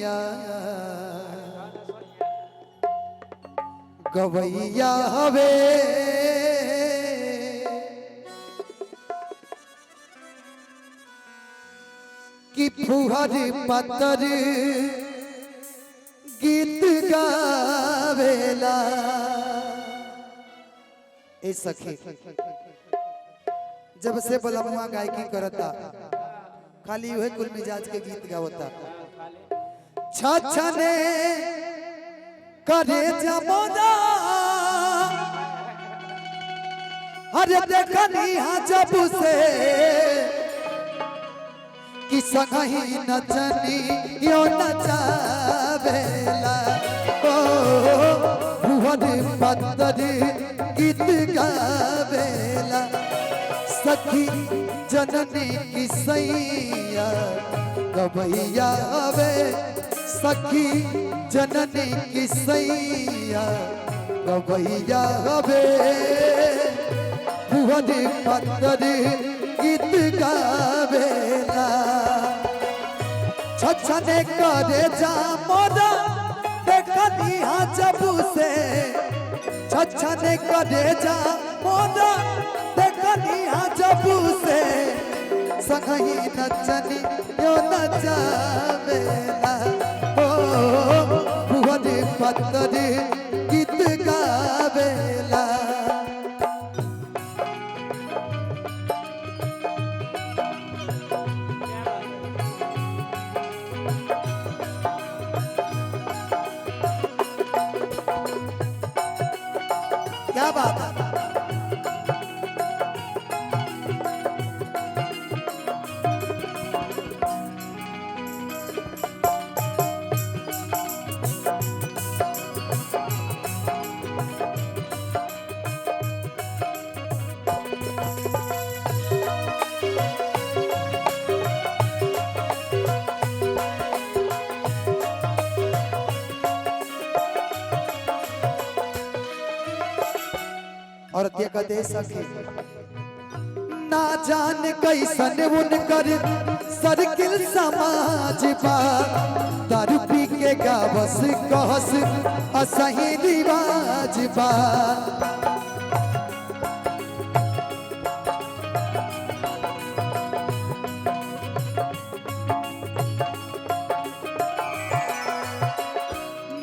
सैया गवैया हवे कि फुहर पतर गीत गावेला। ए सखी जब से बलमुआ गायकी करता खाली वह कुल मिजाज के गीत गावता। छछने करे जमोदा अरे देखनी हा जब से कि संगही नचनी यो नचावेला। ओ भुवन पत्तर गीत गावेला सखी जननी की सैया गवैया वे सखी जननी की सैया गवैया वे भुवन पत्तर गीत गावेला। छछने करे जा मोदा देखनी हा जब से छछने करे जा मोदा देखनी हा जब से संगही नचनी यो नचावेला। ओ भुवन पत्तर गीत गावेला। क्या बात है और कहते सखी ना जान कैसन उनकर सर्किल समाज बा दारू पी के गावस कहस असही रिवाज बा।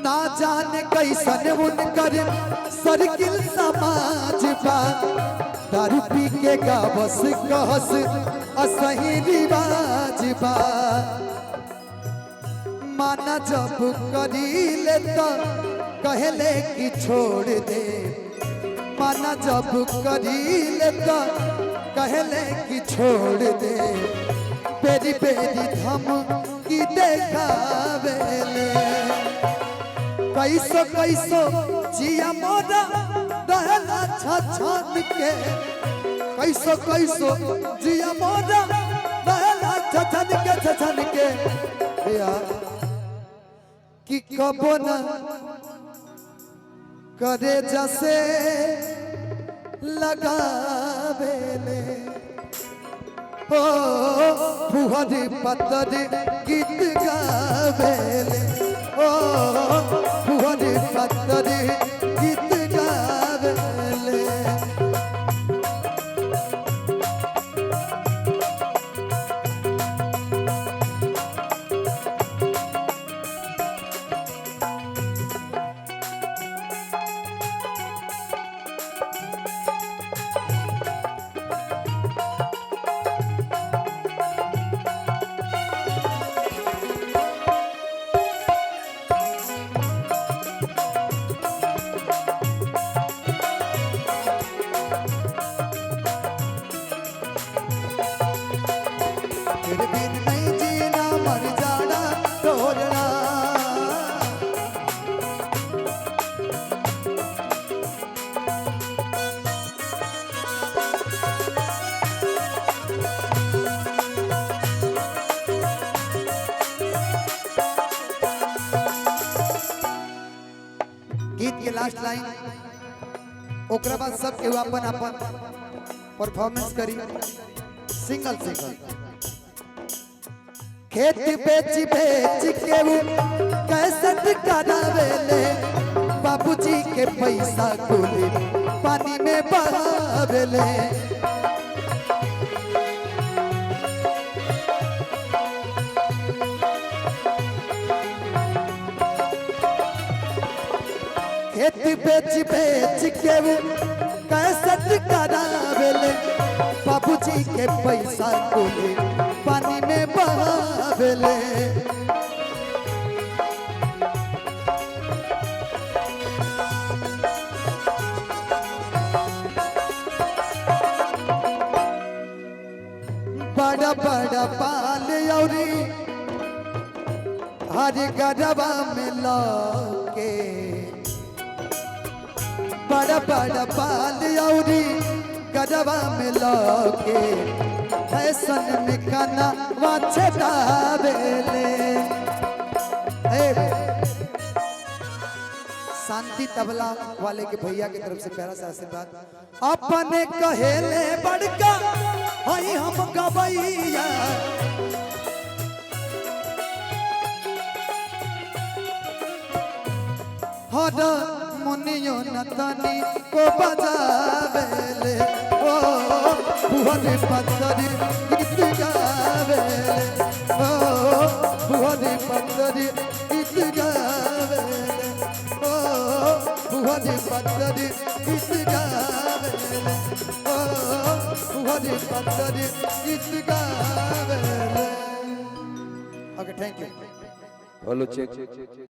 ना जान कैसन उनकर सर्किल समाज बा दारू पी के गावस कहस असही रिवाज बा। माना जब करी ले तो कहले कि छोड़ दे माना जब करी ले तो कहले कि छोड़ दे पेरी पेरी धम की देखावेले। कैसो कैसो जिया मोरा रहला छछन के कैसो कैसो जिया मोरा रहला छछन के यार कि कबो न करे जैसे लगावेले। ओ फुहर पत्तर गीत गावेले। ओ भुवन पत्तर गीत गावेले। लास्ट लाइन ओकरा बाद सब के अपन अपन परफॉर्मेंस करी सिंगल सिंगल। खेत बेच बेच के सेट करावेले बाबूजी के पैसा कुली पानी में बहावेले खेत बेच बेच के वो कैसेट करावेले बाबूजी के पैसा कुली पानी में बहावेले बड़ा बड़ा पाल औरी हर गरबा में लौके बड़ा बड़ा पाल औरी गरबा में लौके फैशन में खाना वाचे दावेले शांति तबला वाले के भैया की तरफ से प्यारा सा आशीर्वाद अपने कहेले बड़का हई हम गवैया हर मुनियो नतनी को बजावेले ओ बुहरी पत्तरी गीत गावेले ओ बुहरी पत्तरी गीत गावेले ओ बुहरी पत्तरी गीत गावेले ओ बुहरी पत्तरी गीत गावेले। Okay thank you. Hello check